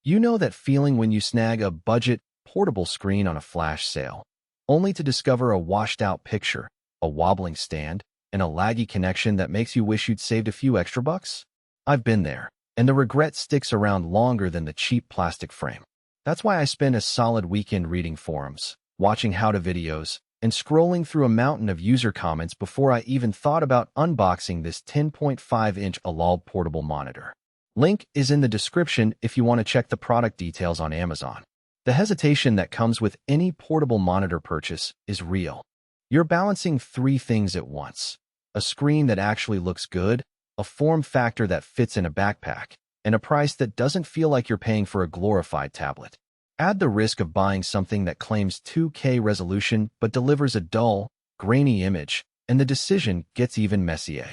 You know that feeling when you snag a budget, portable screen on a flash sale, only to discover a washed-out picture, a wobbling stand, and a laggy connection that makes you wish you'd saved a few extra bucks? I've been there, and the regret sticks around longer than the cheap plastic frame. That's why I spend a solid weekend reading forums, watching how-to videos, and scrolling through a mountain of user comments before I even thought about unboxing this 10.5-inch ALALB portable monitor. Link is in the description if you want to check the product details on Amazon. The hesitation that comes with any portable monitor purchase is real. You're balancing three things at once: a screen that actually looks good, a form factor that fits in a backpack, and a price that doesn't feel like you're paying for a glorified tablet. Add the risk of buying something that claims 2K resolution but delivers a dull, grainy image, and the decision gets even messier.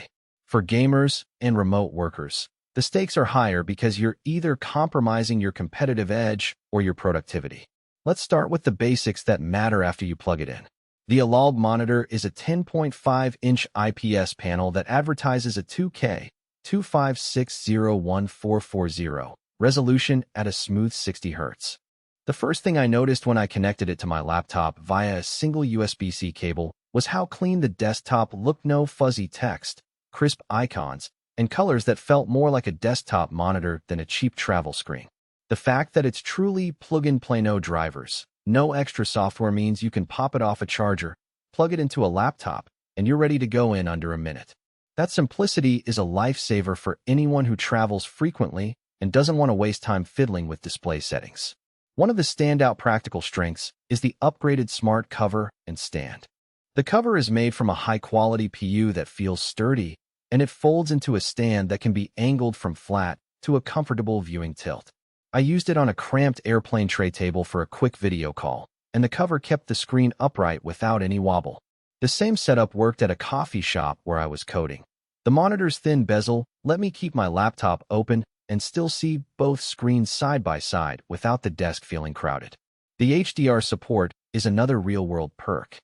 For gamers and remote workers, the stakes are higher because you're either compromising your competitive edge or your productivity. Let's start with the basics that matter after you plug it in. The ALALB monitor is a 10.5-inch IPS panel that advertises a 2K 25601440 resolution at a smooth 60 Hz. The first thing I noticed when I connected it to my laptop via a single USB-C cable was how clean the desktop looked. No fuzzy text, crisp icons, and colors that felt more like a desktop monitor than a cheap travel screen. The fact that it's truly plug-and-play, no drivers, no extra software, means you can pop it off a charger, plug it into a laptop, and you're ready to go in under a minute. That simplicity is a lifesaver for anyone who travels frequently and doesn't want to waste time fiddling with display settings. One of the standout practical strengths is the upgraded smart cover and stand. The cover is made from a high-quality PU that feels sturdy, and it folds into a stand that can be angled from flat to a comfortable viewing tilt. I used it on a cramped airplane tray table for a quick video call, and the cover kept the screen upright without any wobble. The same setup worked at a coffee shop where I was coding. The monitor's thin bezel let me keep my laptop open and still see both screens side by side without the desk feeling crowded. The HDR support is another real-world perk.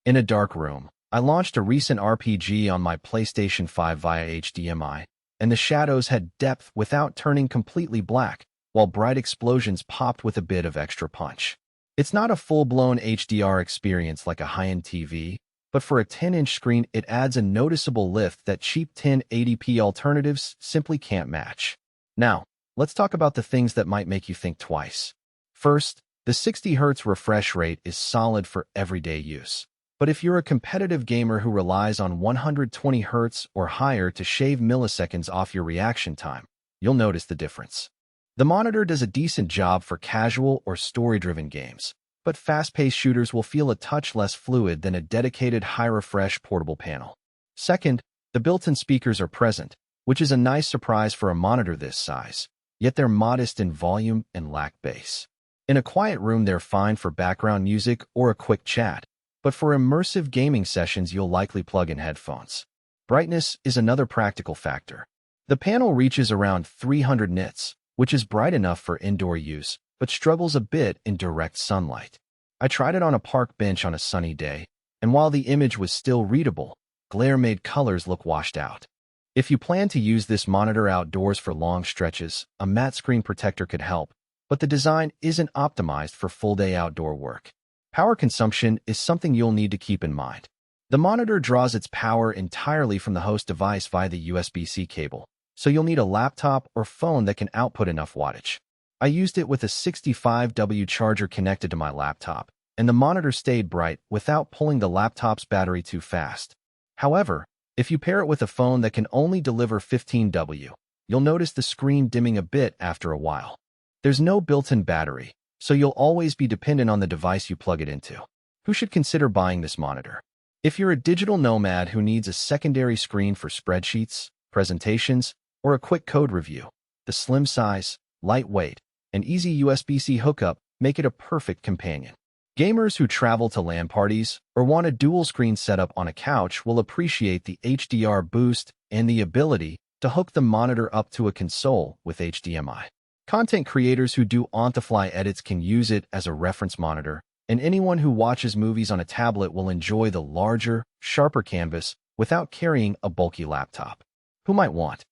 In a dark room, I launched a recent RPG on my PlayStation 5 via HDMI, and the shadows had depth without turning completely black, while bright explosions popped with a bit of extra punch. It's not a full-blown HDR experience like a high-end TV, but for a 10-inch screen it adds a noticeable lift that cheap 1080p alternatives simply can't match. Now, let's talk about the things that might make you think twice. First, the 60 Hz refresh rate is solid for everyday use. But if you're a competitive gamer who relies on 120 Hz or higher to shave milliseconds off your reaction time, you'll notice the difference. The monitor does a decent job for casual or story-driven games, but fast-paced shooters will feel a touch less fluid than a dedicated high-refresh portable panel. Second, the built-in speakers are present, which is a nice surprise for a monitor this size, yet they're modest in volume and lack bass. In a quiet room, they're fine for background music or a quick chat, but for immersive gaming sessions, you'll likely plug in headphones. Brightness is another practical factor. The panel reaches around 300 nits, which is bright enough for indoor use, but struggles a bit in direct sunlight. I tried it on a park bench on a sunny day, and while the image was still readable, glare made colors look washed out. If you plan to use this monitor outdoors for long stretches, a matte screen protector could help, but the design isn't optimized for full-day outdoor work. Power consumption is something you'll need to keep in mind. The monitor draws its power entirely from the host device via the USB-C cable, so you'll need a laptop or phone that can output enough wattage. I used it with a 65W charger connected to my laptop, and the monitor stayed bright without pulling the laptop's battery too fast. However, if you pair it with a phone that can only deliver 15W, you'll notice the screen dimming a bit after a while. There's no built-in battery, so you'll always be dependent on the device you plug it into. Who should consider buying this monitor? If you're a digital nomad who needs a secondary screen for spreadsheets, presentations, or a quick code review, the slim size, lightweight, and easy USB-C hookup make it a perfect companion. Gamers who travel to LAN parties or want a dual-screen setup on a couch will appreciate the HDR boost and the ability to hook the monitor up to a console with HDMI. Content creators who do on-the-fly edits can use it as a reference monitor, and anyone who watches movies on a tablet will enjoy the larger, sharper canvas without carrying a bulky laptop. Who might want